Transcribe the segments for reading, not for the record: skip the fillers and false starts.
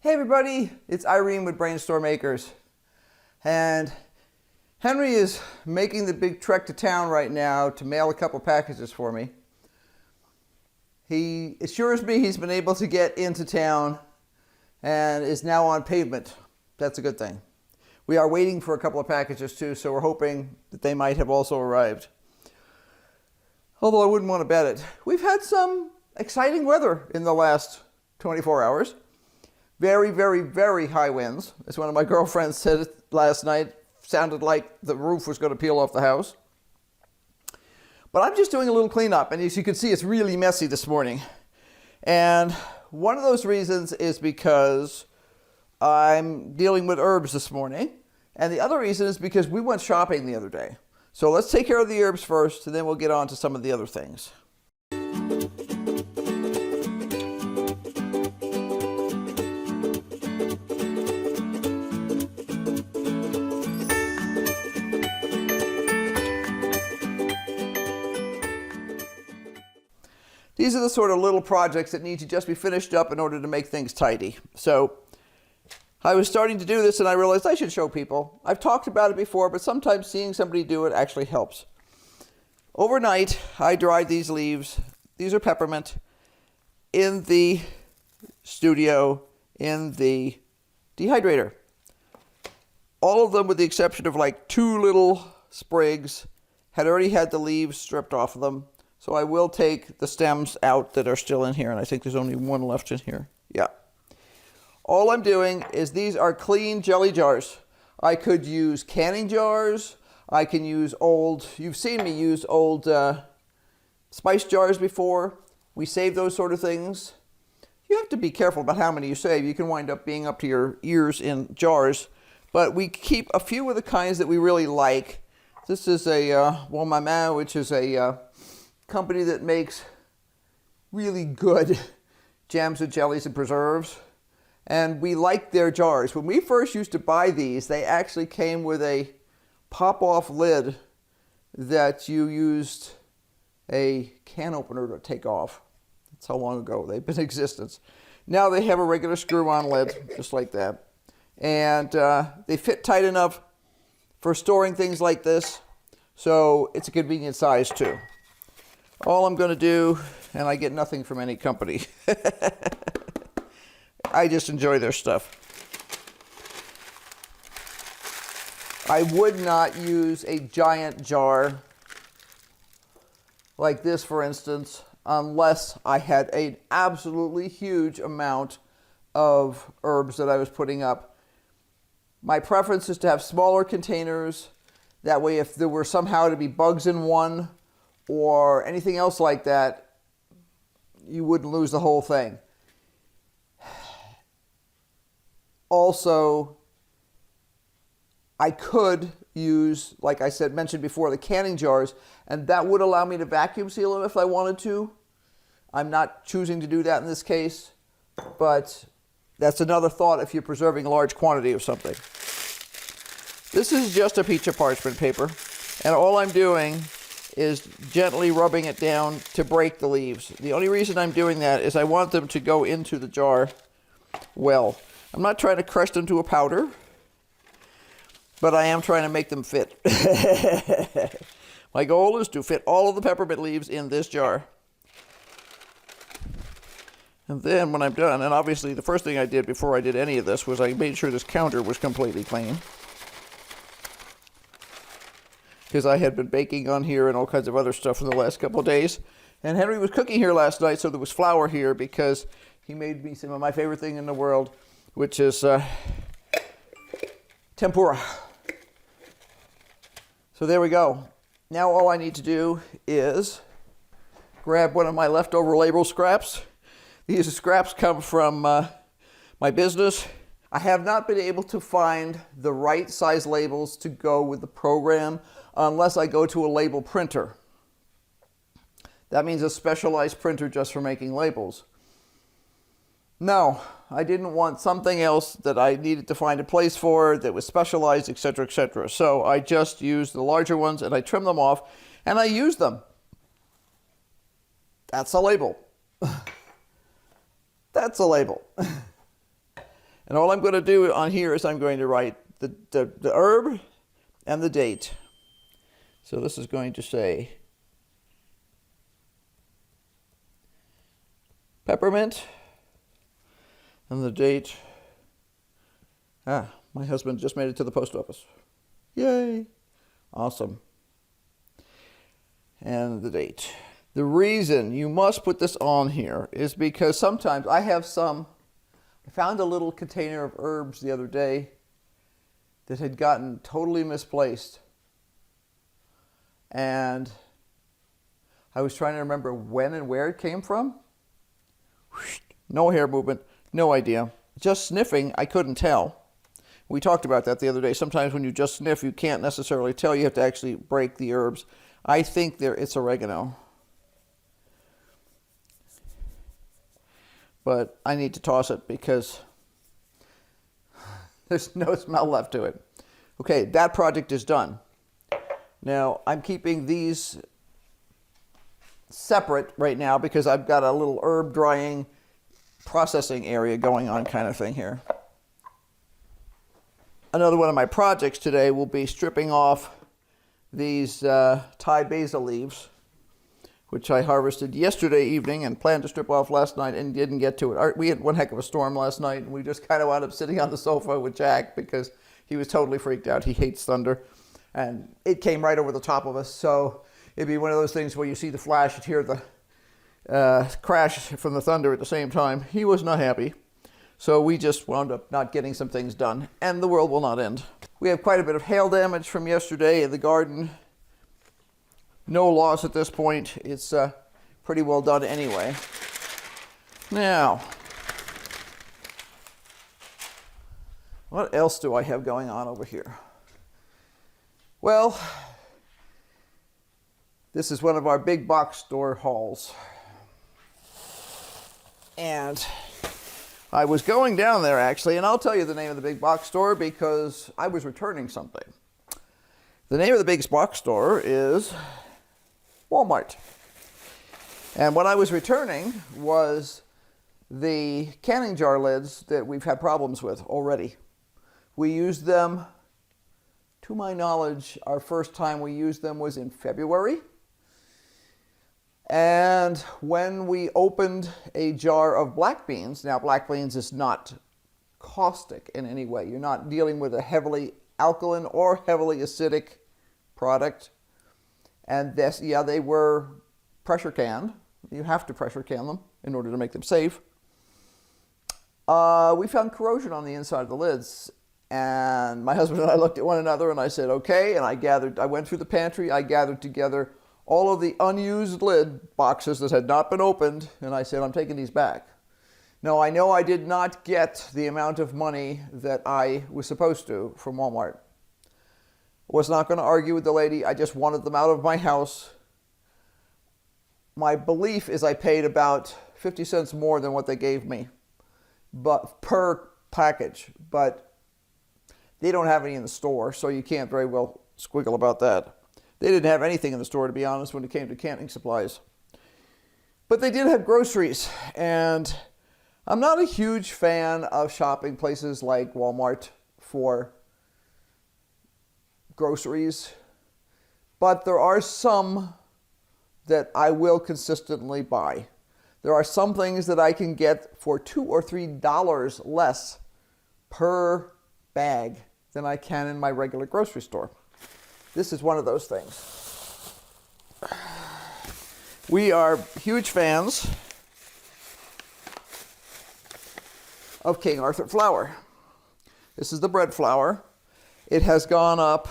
Hey everybody, it's Irene with BrainStormAcres. And Henry is making the big trek to town right now to mail a couple packages for me. He assures me he's been able to get into town and is now on pavement. That's a good thing. We are waiting for a couple of packages too, so we're hoping that they might have also arrived. Although I wouldn't want to bet it. We've had some exciting weather in the last 24 hours. Very, very, very high winds. As one of my girlfriends said last night, sounded like the roof was going to peel off the house. But I'm just doing a little cleanup, and as you can see, it's really messy this morning. And one of those reasons is because I'm dealing with herbs this morning, and the other reason is because we went shopping the other day. So let's take care of the herbs first, and then we'll get on to some of the other things. These are the sort of little projects that need to just be finished up in order to make things tidy. So I was starting to do this and I realized I should show people. I've talked about it before, but sometimes seeing somebody do it actually helps. Overnight, I dried these leaves. These are peppermint in the studio in the dehydrator. All of them, with the exception of like 2 little sprigs, had already had the leaves stripped off of them. So I will take the stems out that are still in here, and I think there's only one left in here. Yeah. All I'm doing is these are clean jelly jars. I could use canning jars. I can use old, you've seen me use old spice jars before. We save those sort of things. You have to be careful about how many you save. You can wind up being up to your ears in jars. But we keep a few of the kinds that we really like. This is a Bon Maman, which is a company that makes really good jams and jellies and preserves, and we like their jars. When we first used to buy these, they actually came with a pop-off lid that you used a can opener to take off. That's how long ago they've been in existence. Now they have a regular screw-on lid, just like that, and they fit tight enough for storing things like this, so it's a convenient size too. All I'm going to do, and I get nothing from any company, I just enjoy their stuff. I would not use a giant jar like this, for instance, unless I had an absolutely huge amount of herbs that I was putting up. My preference is to have smaller containers. That way, if there were somehow to be bugs in one, or anything else like that, you wouldn't lose the whole thing. Also, I could use, like I said, mentioned before, the canning jars, and that would allow me to vacuum seal them if I wanted to. I'm not choosing to do that in this case, but that's another thought if you're preserving a large quantity of something. This is just a piece of parchment paper, and all I'm doing is gently rubbing it down to break the leaves. The only reason I'm doing that is I want them to go into the jar well. I'm not trying to crush them to a powder, but I am trying to make them fit. My goal is to fit all of the peppermint leaves in this jar. And then when I'm done, and obviously the first thing I did before I did any of this was I made sure this counter was completely clean, because I had been baking on here and all kinds of other stuff for the last couple of days. And Henry was cooking here last night, so there was flour here because he made me some of my favorite thing in the world, which is tempura. So there we go. Now all I need to do is grab one of my leftover label scraps. These scraps come from my business. I have not been able to find the right size labels to go with the program unless I go to a label printer. That means a specialized printer just for making labels. No, I didn't want something else that I needed to find a place for that was specialized, etc., etc. So I just used the larger ones and I trimmed them off and I used them. That's a label. That's a label. And all I'm going to do on here is I'm going to write the herb and the date. So this is going to say peppermint, and the date. My husband just made it to the post office. Yay! Awesome. And the date. The reason you must put this on here is because sometimes I found a little container of herbs the other day that had gotten totally misplaced. And I was trying to remember when and where it came from. No hair movement, no idea. Just sniffing, I couldn't tell. We talked about that the other day. Sometimes when you just sniff, you can't necessarily tell. You have to actually break the herbs. I think it's oregano. But I need to toss it because there's no smell left to it. Okay, that project is done. Now, I'm keeping these separate right now because I've got a little herb drying processing area going on kind of thing here. Another one of my projects today will be stripping off these Thai basil leaves, which I harvested yesterday evening and planned to strip off last night and didn't get to it. We had one heck of a storm last night, and we just kind of wound up sitting on the sofa with Jack because he was totally freaked out. He hates thunder. And it came right over the top of us. So it'd be one of those things where you see the flash, you hear the crash from the thunder at the same time. He was not happy. So we just wound up not getting some things done, and the world will not end. We have quite a bit of hail damage from yesterday in the garden. No loss at this point. It's pretty well done anyway. Now, what else do I have going on over here? Well, this is one of our big box store hauls. And I was going down there actually, and I'll tell you the name of the big box store because I was returning something. The name of the big box store is Walmart. And what I was returning was the canning jar lids that we've had problems with already. We used them, to my knowledge, our first time we used them was in February. And when we opened a jar of black beans, now black beans is not caustic in any way. You're not dealing with a heavily alkaline or heavily acidic product. And this, yeah, they were pressure canned. You have to pressure can them in order to make them safe. We found corrosion on the inside of the lids. And my husband and I looked at one another and I said, okay. And I went through the pantry, I gathered together all of the unused lid boxes that had not been opened, and I said, I'm taking these back. Now, I know I did not get the amount of money that I was supposed to from Walmart. I was not going to argue with the lady. I just wanted them out of my house. My belief is I paid about 50 cents more than what they gave me, but per package. But they don't have any in the store, so you can't very well squiggle about that. They didn't have anything in the store, to be honest, when it came to canning supplies. But they did have groceries, and I'm not a huge fan of shopping places like Walmart for groceries, but there are some that I will consistently buy. There are some things that I can get for $2 or $3 less per bag than I can in my regular grocery store. This is one of those things. We are huge fans of King Arthur flour. This is the bread flour. It has gone up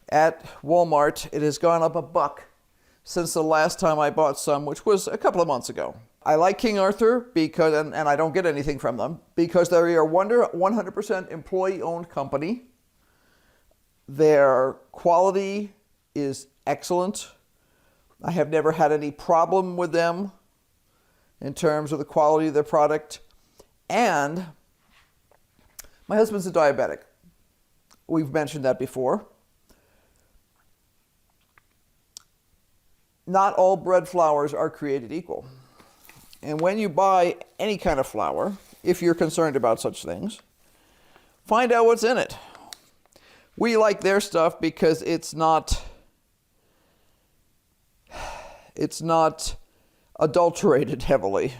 at Walmart. It has gone up $1 since the last time I bought some, which was a couple of months ago. I like King Arthur because, and I don't get anything from them, because they are 100% employee-owned company. Their quality is excellent. I have never had any problem with them in terms of the quality of their product. And my husband's a diabetic. We've mentioned that before. Not all bread flours are created equal. And when you buy any kind of flour, if you're concerned about such things. Find out what's in it. We like their stuff because it's not adulterated heavily.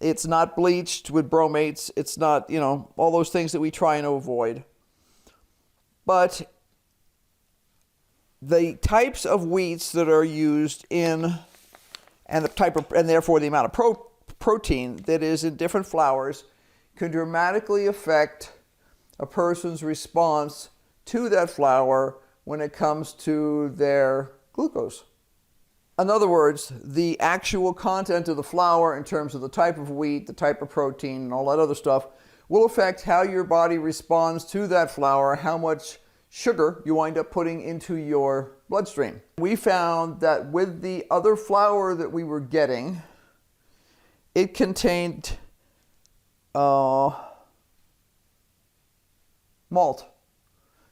It's not bleached with bromates. It's not, all those things that we try and avoid. But the types of wheats that are used in, and therefore the amount of protein that is in different flours can dramatically affect a person's response to that flour when it comes to their glucose. In other words, the actual content of the flour in terms of the type of wheat, the type of protein, and all that other stuff will affect how your body responds to that flour, how much sugar you wind up putting into your bloodstream. We found that with the other flour that we were getting, it contained malt.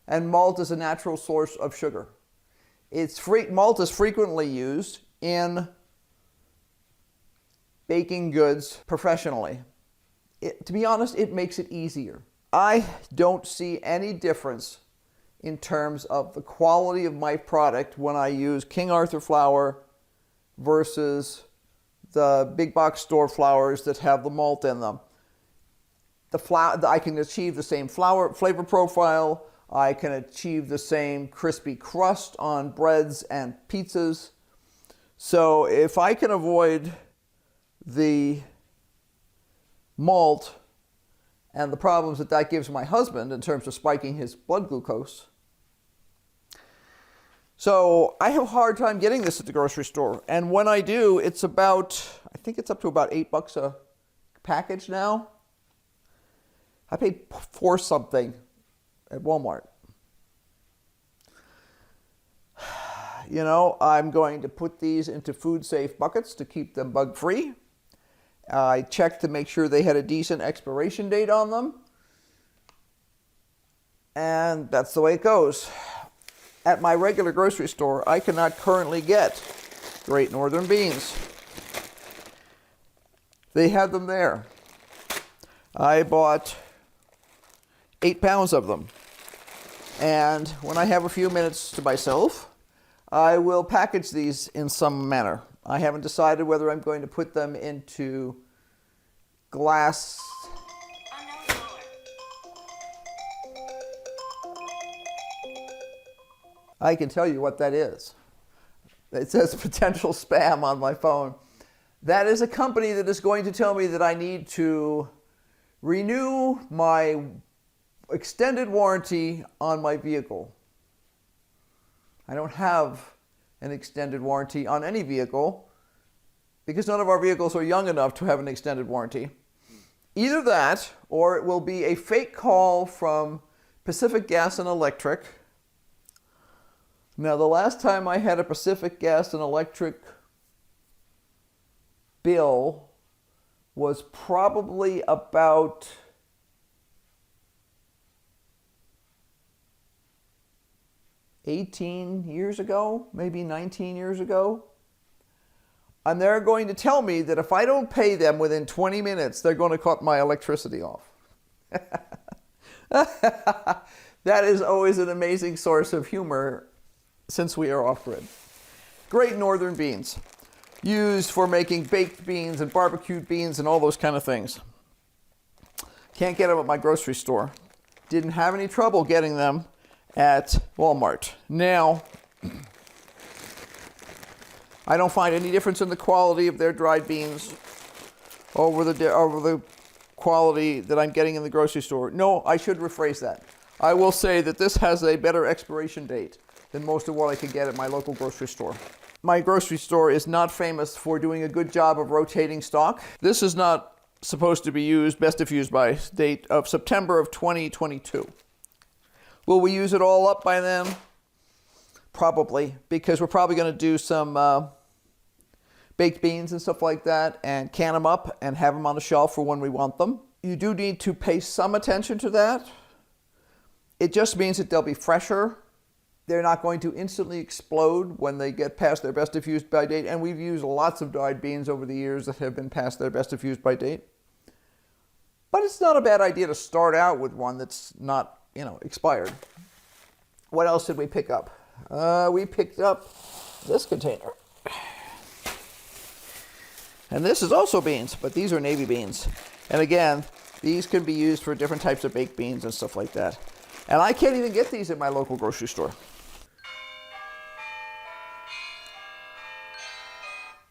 And malt is a natural source of sugar. Malt is frequently used in baking goods professionally. To be honest, it makes it easier. I don't see any difference in terms of the quality of my product when I use King Arthur flour versus the big box store flours that have the malt in them. I can achieve the same flavor profile. I can achieve the same crispy crust on breads and pizzas. So if I can avoid the malt and the problems that gives my husband in terms of spiking his blood glucose. So I have a hard time getting this at the grocery store. And when I do, I think it's up to about $8 a package now. I paid for something at Walmart. I'm going to put these into food-safe buckets to keep them bug-free. I checked to make sure they had a decent expiration date on them. And that's the way it goes. At my regular grocery store, I cannot currently get Great Northern beans. They had them there. I bought 8 pounds of them. And when I have a few minutes to myself, I will package these in some manner. I haven't decided whether I'm going to put them into glass. I can tell you what that is. It says potential spam on my phone. That is a company that is going to tell me that I need to renew my extended warranty on my vehicle. I don't have an extended warranty on any vehicle because none of our vehicles are young enough to have an extended warranty. Either that, or it will be a fake call from Pacific Gas and Electric. Now, the last time I had a Pacific Gas and Electric bill was probably about 18 years ago, maybe 19 years ago. And they're going to tell me that if I don't pay them within 20 minutes, they're going to cut my electricity off. That is always an amazing source of humor since we are off-grid. Great Northern beans, used for making baked beans and barbecued beans and all those kind of things. Can't get them at my grocery store. Didn't have any trouble getting them at Walmart. Now, I don't find any difference in the quality of their dried beans over the quality that I'm getting in the grocery store. No, I should rephrase that. I will say that this has a better expiration date than most of what I can get at my local grocery store. My grocery store is not famous for doing a good job of rotating stock. This is not supposed to be used, best if used by date of September of 2022. Will we use it all up by then? Probably, because we're probably going to do some baked beans and stuff like that and can them up and have them on the shelf for when we want them. You do need to pay some attention to that. It just means that they'll be fresher. They're not going to instantly explode when they get past their best if used by date. And we've used lots of dried beans over the years that have been past their best if used by date. But it's not a bad idea to start out with one that's not, expired. What else did we pick up? We picked up this container. And this is also beans, but these are navy beans. And again, these can be used for different types of baked beans and stuff like that. And I can't even get these at my local grocery store.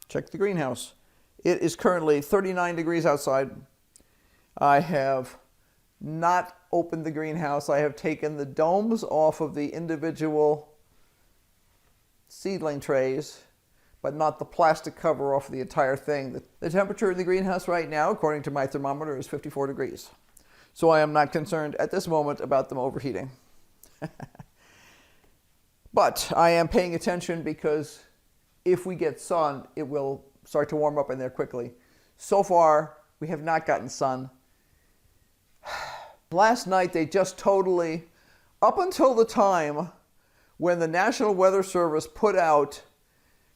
Check the greenhouse. It is currently 39 degrees outside. I have not opened the greenhouse. I have taken the domes off of the individual seedling trays, but not the plastic cover off the entire thing. The temperature in the greenhouse right now, according to my thermometer, is 54 degrees. So I am not concerned at this moment about them overheating. But I am paying attention because if we get sun, it will start to warm up in there quickly. So far, we have not gotten sun. Last night, they just totally, up until the time when the National Weather Service put out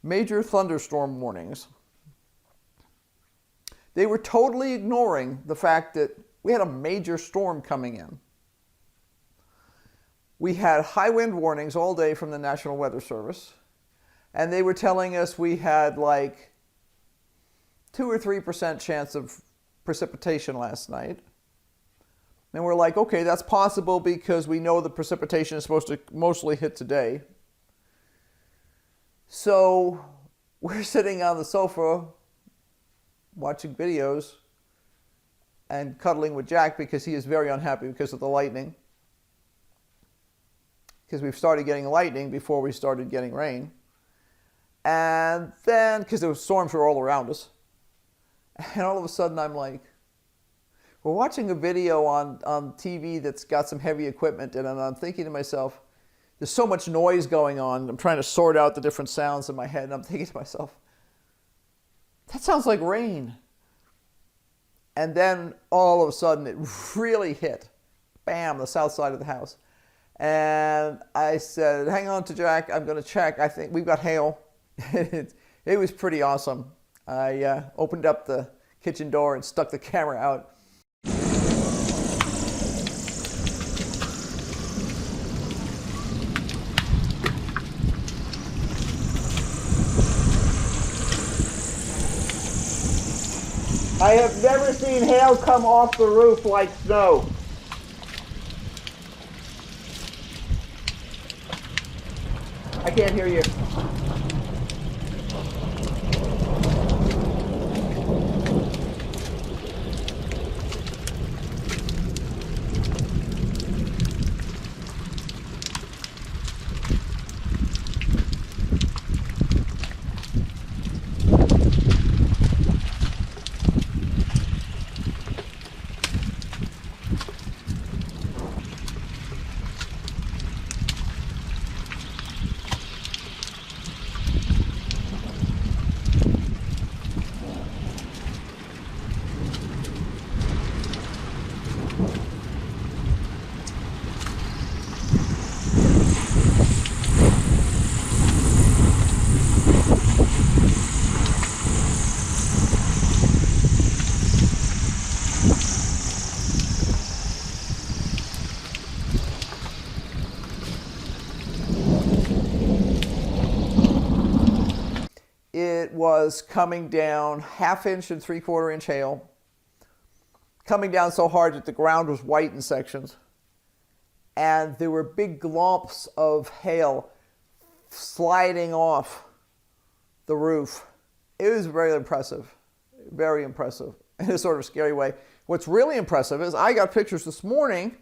major thunderstorm warnings, they were totally ignoring the fact that we had a major storm coming in. We had high wind warnings all day from the National Weather Service, and they were telling us we had like 2 or 3% chance of precipitation last night. And we're like, okay, that's possible because we know the precipitation is supposed to mostly hit today. So we're sitting on the sofa watching videos and cuddling with Jack because he is very unhappy because of the lightning. Because we've started getting lightning before we started getting rain. And then, because the storms were all around us. And all of a sudden I'm like, we're watching a video on TV that's got some heavy equipment in it, and I'm thinking to myself, there's so much noise going on. I'm trying to sort out the different sounds in my head, and I'm thinking to myself, that sounds like rain. And then all of a sudden it really hit. Bam, the south side of the house. And I said, hang on to Jack, I'm going to check. I think we've got hail. It was pretty awesome. I opened up the kitchen door and stuck the camera out. I have never seen hail come off the roof like snow. I can't hear you. It was coming down 1/2 inch and 3/4 inch hail, coming down so hard that the ground was white in sections, and there were big glomps of hail sliding off the roof. It was very impressive, in a sort of scary way. What's really impressive is I got pictures this morning.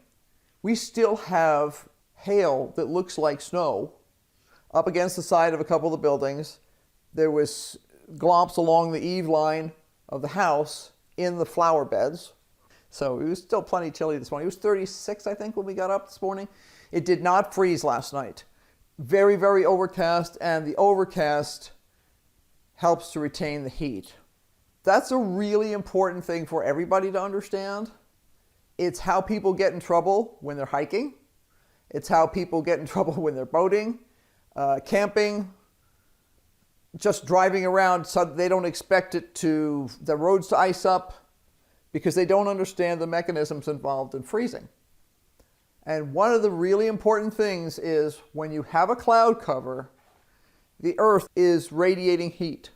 We still have hail that looks like snow up against the side of a couple of the buildings. There was glomps along the eave line of the house in the flower beds. So it was still plenty chilly this morning. It was 36, I think, when we got up this morning. It did not freeze last night. Very, very overcast, and the overcast helps to retain the heat. That's a really important thing for everybody to understand. It's how people get in trouble when they're hiking. It's how people get in trouble when they're boating, camping, just driving around, so they don't expect the roads to ice up. because they don't understand the mechanisms involved in freezing. And one of the really important things is when you have a cloud cover, the earth is radiating heat.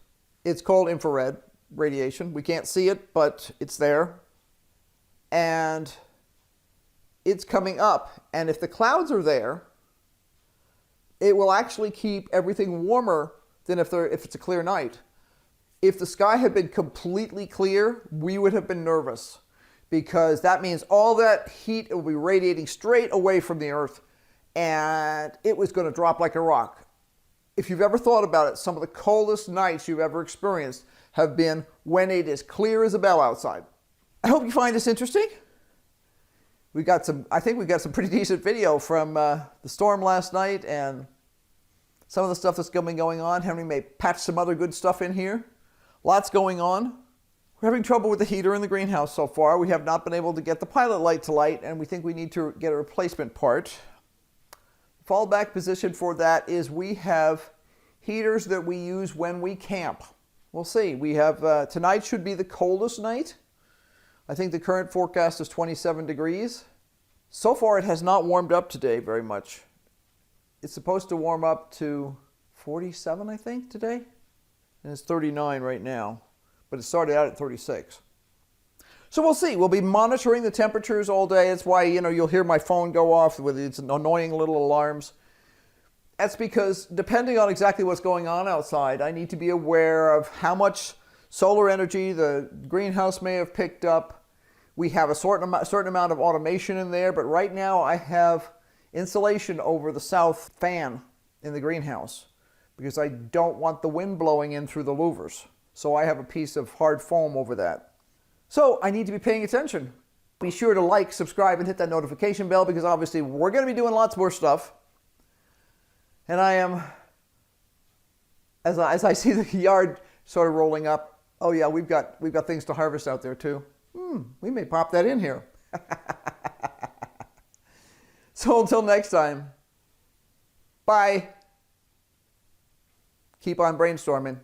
It's called infrared radiation. We can't see it, but it's there. And it's coming up. And if the clouds are there, it will actually keep everything warmer than if it's a clear night. If the sky had been completely clear, we would have been nervous, because that means all that heat will be radiating straight away from the earth, and it was going to drop like a rock. If you've ever thought about it, some of the coldest nights you've ever experienced have been when it is clear as a bell outside. I hope you find this interesting. I think we got some pretty decent video from the storm last night and some of the stuff that's going on. Henry may patch some other good stuff in here. Lots going on. We're having trouble with the heater in the greenhouse so far. We have not been able to get the pilot light to light, and we think we need to get a replacement part. Fallback position for that is we have heaters that we use when we camp. We'll see. We have tonight should be the coldest night. I think the current forecast is 27 degrees. So far it has not warmed up today very much. It's supposed to warm up to 47, I think, today. And it's 39 right now. But it started out at 36. So we'll see. We'll be monitoring the temperatures all day. That's why, you'll hear my phone go off with its annoying little alarms. That's because depending on exactly what's going on outside, I need to be aware of how much solar energy the greenhouse may have picked up. We have a certain amount of automation in there, but right now I have insulation over the south fan in the greenhouse because I don't want the wind blowing in through the louvers. So I have a piece of hard foam over that. So I need to be paying attention. Be sure to like, subscribe, and hit that notification bell because obviously we're going to be doing lots more stuff. And I am, as I see the yard sort of rolling up, oh yeah, we've got things to harvest out there too. We may pop that in here. So until next time, bye. Keep on brainstorming.